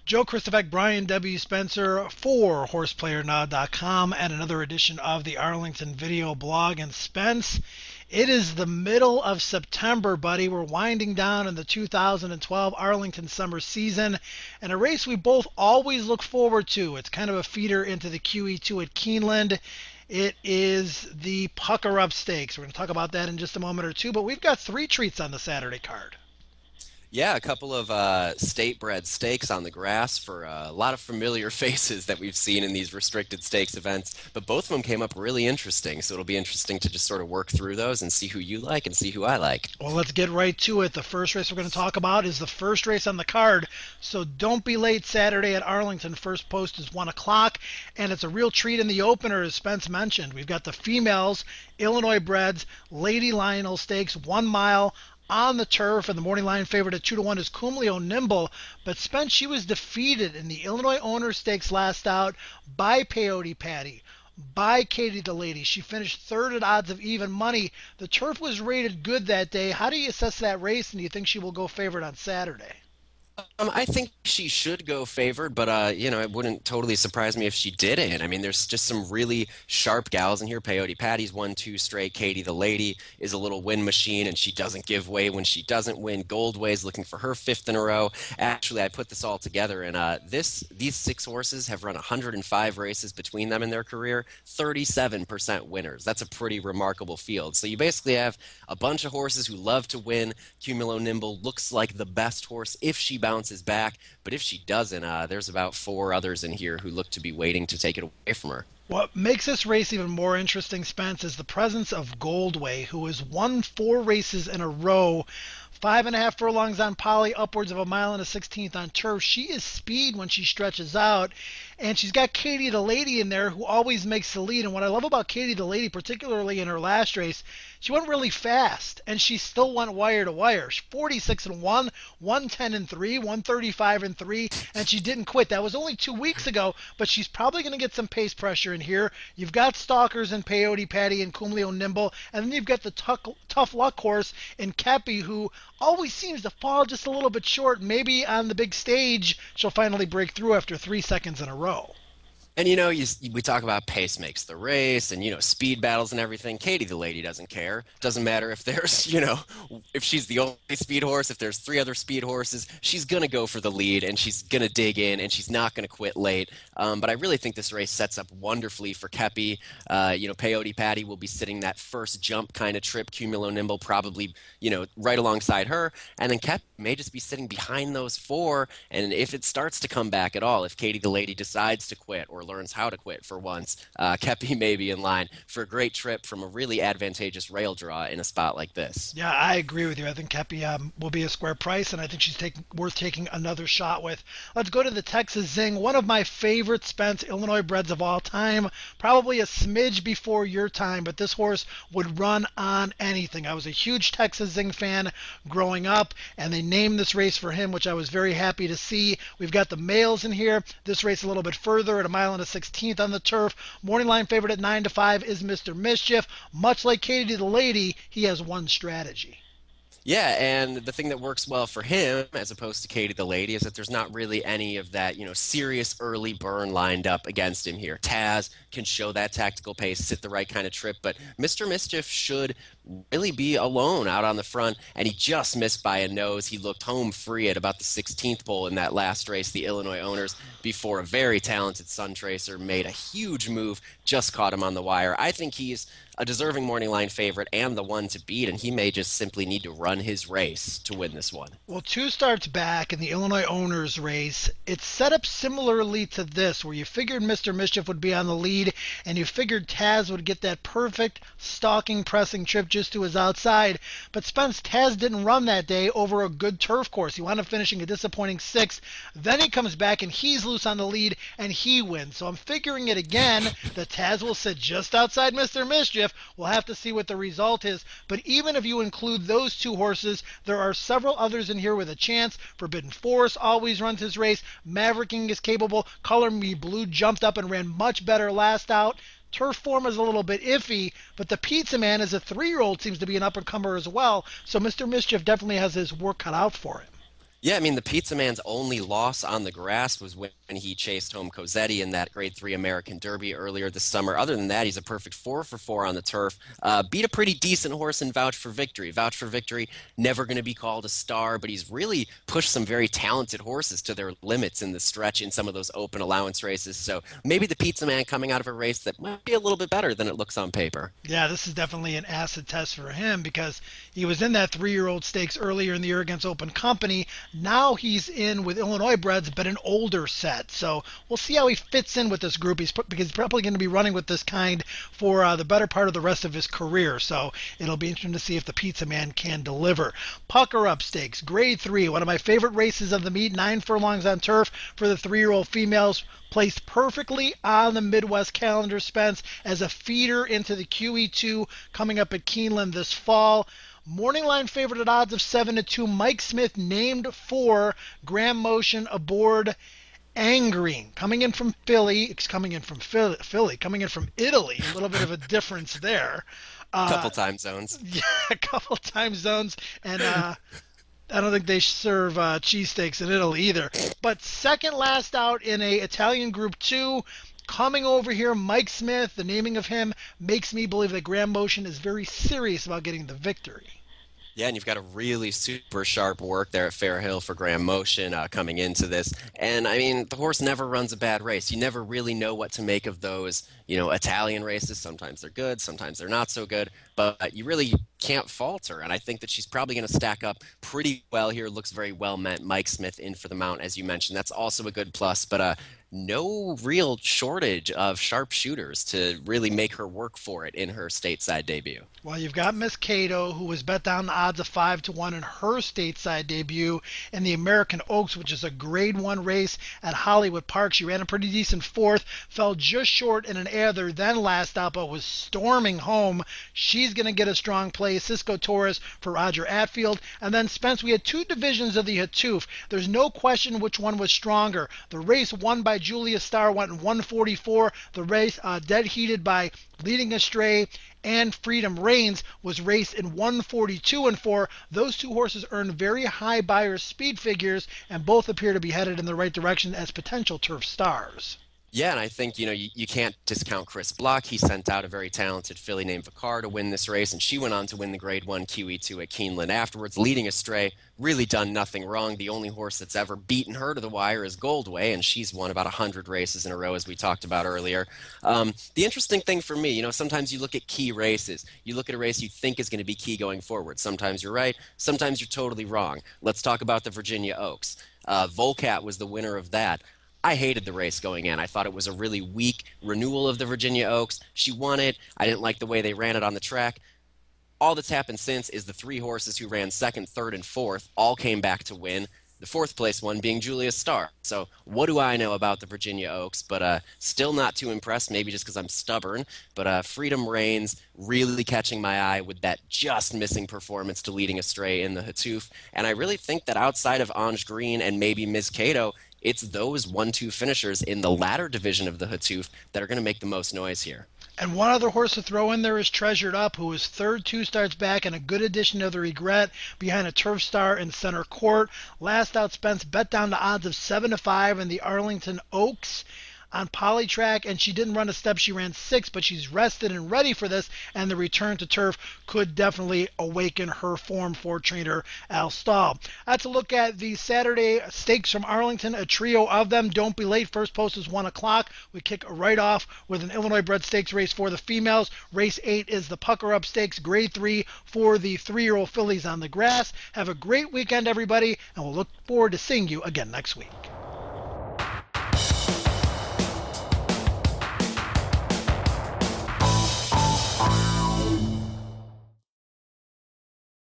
Joe Christovac, Brian W. Spencer for HorsePlayerNow.com and another edition of the Arlington Video Blog. And Spence, it is the middle of September, buddy. We're winding down in the 2012 Arlington summer season, and a race we both always look forward to. It's kind of a feeder into the QE2 at Keeneland. It is the Pucker Up Stakes. We're going to talk about that in just a moment or two, but we've got three treats on the Saturday card. Yeah, a couple of state-bred stakes on the grass for a lot of familiar faces that we've seen in these restricted stakes events, but both of them came up really interesting, so it'll be interesting to just sort of work through those and see who you like and see who I like. Well, let's get right to it. The first race we're going to talk about is the first race on the card, so don't be late Saturday at Arlington. First post is 1 o'clock, and it's a real treat in the opener, as Spence mentioned. We've got the females, Illinois breds, Lady Lionel Stakes, 1 mile, on the turf, and the morning line favorite at 2-1 is Kumleo Nimble. But Spence, she was defeated in the Illinois Owner Stakes last out by Peyote Patty, by Katie the Lady. She finished third at odds of even money. The turf was rated good that day. How do you assess that race, and do you think she will go favorite on Saturday? I think she should go favored, but it wouldn't totally surprise me if she didn't. I mean, there's just some really sharp gals in here. Peyote Patty's won 2 straight. Katie the Lady is a little win machine, and she doesn't give way when she doesn't win. Goldway's looking for her 5th in a row. Actually, I put this all together, and these 6 horses have run 105 races between them in their career, 37% winners. That's a pretty remarkable field. So you basically have a bunch of horses who love to win. Cumulo Nimble looks like the best horse if she bounces back, but if she doesn't, there's about 4 others in here who look to be waiting to take it away from her. What makes this race even more interesting, Spence, is the presence of Goldway, who has won 4 races in a row. 5.5 furlongs on poly, upwards of 1 mile and a 16th on turf. She is speed when she stretches out, and she's got Katie the Lady in there, who always makes the lead. And what I love about Katie the Lady, particularly in her last race, she went really fast, and she still went wire to wire. 46-1, 110-3, 135-3, and she didn't quit. That was only 2 weeks ago, but she's probably going to get some pace pressure in here. You've got stalkers in Peyote Patty and Kumleo Nimble, and then you've got the tough luck horse in Kepi, who always seems to fall just a little bit short. Maybe on the big stage she'll finally break through after 3 seconds in a row. And, we talk about pace makes the race and, speed battles and everything. Katie the Lady doesn't care. Doesn't matter if there's, if she's the only speed horse, if there's 3 other speed horses, she's going to go for the lead and she's going to dig in and she's not going to quit late. But I really think this race sets up wonderfully for Kepi. Peyote Patty will be sitting that first jump kind of trip. Cumulo Nimble probably, right alongside her. And then Kepi may just be sitting behind those 4. And if it starts to come back at all, if Katie the Lady decides to quit or learns how to quit for once, Kepi may be in line for a great trip from a really advantageous rail draw in a spot like this. Yeah, I agree with you. I think Kepi will be a square price, and I think she's worth taking another shot with. Let's go to the Texas Zing, one of my favorite Spence Illinois breds of all time. Probably a smidge before your time, but this horse would run on anything. I was a huge Texas Zing fan growing up, and they named this race for him, which I was very happy to see. We've got the males in here. This race a little bit further at 1 mile and a 16th on the turf. Morning line favorite at 9-5 is Mr. Mischief. Much like Katie the Lady, he has one strategy. Yeah, and the thing that works well for him, as opposed to Katie the Lady, is that there's not really any of that, serious early burn lined up against him here. Taz can show that tactical pace, sit the right kind of trip, but Mr. Mischief should really be alone out on the front, and he just missed by a nose. He looked home free at about the 16th pole in that last race, the Illinois Owners, before a very talented Sun Tracer made a huge move, just caught him on the wire. I think he's a deserving morning line favorite and the one to beat, and he may just simply need to run his race to win this one. Well, 2 starts back in the Illinois Owners race, it's set up similarly to this, where you figured Mr. Mischief would be on the lead, and you figured Taz would get that perfect stalking pressing trip just to his outside. But Spence, Taz didn't run that day over a good turf course. He wound up finishing a disappointing 6th. Then he comes back and he's loose on the lead and he wins. So I'm figuring it again that Taz will sit just outside Mr. Mischief. We'll have to see what the result is. But even if you include those 2 horses, there are several others in here with a chance. Forbidden Force always runs his race. Mavericking is capable. Color Me Blue jumped up and ran much better last out. Turf form is a little bit iffy, but the Pizza Man as a 3-year-old seems to be an up-and-comer as well, so Mr. Mischief definitely has his work cut out for him. Yeah, I mean, the Pizza Man's only loss on the grass was when he chased home Cosetti in that Grade 3 American Derby earlier this summer. Other than that, he's a perfect 4 for 4 on the turf. Beat a pretty decent horse in Vouch for Victory. Vouch for Victory, never going to be called a star, but he's really pushed some very talented horses to their limits in the stretch in some of those open allowance races. So maybe the Pizza Man coming out of a race that might be a little bit better than it looks on paper. Yeah, this is definitely an acid test for him because he was in that 3-year-old stakes earlier in the year against Open Company. Now he's in with Illinois breds, but an older set. So we'll see how he fits in with this group. Because he's probably going to be running with this kind for the better part of the rest of his career. So it'll be interesting to see if the Pizza Man can deliver. Pucker Up Stakes, Grade 3, one of my favorite races of the meet, 9 furlongs on turf for the 3-year-old females. Placed perfectly on the Midwest calendar, Spence, as a feeder into the QE2 coming up at Keeneland this fall. Morning line favorite at odds of 7-2. Mike Smith named for Graham Motion aboard Angering. Coming in from Italy. A little bit of a difference there. Couple time zones. Yeah, a couple time zones. And I don't think they serve cheesesteaks in Italy either. But second last out in a Italian Group 2, coming over here, Mike Smith. The naming of him makes me believe that Graham Motion is very serious about getting the victory. Yeah, and you've got a really super sharp work there at Fair Hill for Graham Motion coming into this. And I mean, the horse never runs a bad race. You never really know what to make of those, Italian races. Sometimes they're good, sometimes they're not so good, but you really can't fault her. And I think that she's probably going to stack up pretty well here. Looks very well met. Mike Smith in for the mount, as you mentioned. That's also a good plus, but no real shortage of sharpshooters to really make her work for it in her stateside debut. Well, you've got Miss Cato, who was bet down the odds of 5-1 in her stateside debut in the American Oaks, which is a Grade 1 race at Hollywood Park. She ran a pretty decent fourth, fell just short in an other, then last out, but was storming home. She's going to get a strong play. Cisco Torres for Roger Atfield. And then, Spence, we had two divisions of the Hatoof. There's no question which one was stronger. The race won by Julia Starr went in 144. The race dead heated by Leading Astray and Freedom Reigns was raced in 142 and 4. Those two horses earned very high buyers speed figures, and both appear to be headed in the right direction as potential turf stars. Yeah, and I think, you can't discount Chris Block. He sent out a very talented filly named Vicar to win this race, and she went on to win the Grade 1 QE2 at Keeneland afterwards. Leading Astray, really done nothing wrong. The only horse that's ever beaten her to the wire is Goldway, and she's won about 100 races in a row, as we talked about earlier. The interesting thing for me, sometimes you look at key races. You look at a race you think is going to be key going forward. Sometimes you're right. Sometimes you're totally wrong. Let's talk about the Virginia Oaks. Volcat was the winner of that. I hated the race going in. I thought it was a really weak renewal of the Virginia Oaks. She won it. I didn't like the way they ran it on the track. All that's happened since is the three horses who ran second, third, and fourth all came back to win. The fourth place one being Julia Starr. So what do I know about the Virginia Oaks? But still not too impressed, maybe just because I'm stubborn. But Freedom Reigns really catching my eye with that just missing performance to Leading Astray in the Hatoof. And I really think that outside of Ange Green and maybe Ms. Cato, it's those 1-2 finishers in the latter division of the Hatoof that are going to make the most noise here. And one other horse to throw in there is Treasured Up, who is third 2 starts back and a good addition to the regret behind a turf star in center court. Last out, Spence bet down to odds of 7-5 in the Arlington Oaks on Polytrack, and she didn't run a step. She ran 6, but she's rested and ready for this, and the return to turf could definitely awaken her form for trainer Al Stahl. That's a look at the Saturday stakes from Arlington, a trio of them. Don't be late. First post is 1 o'clock. We kick right off with an Illinois bred stakes race for the females. Race 8 is the Pucker Up Stakes, Grade 3 for the 3-year-old fillies on the grass. Have a great weekend, everybody, and we'll look forward to seeing you again next week.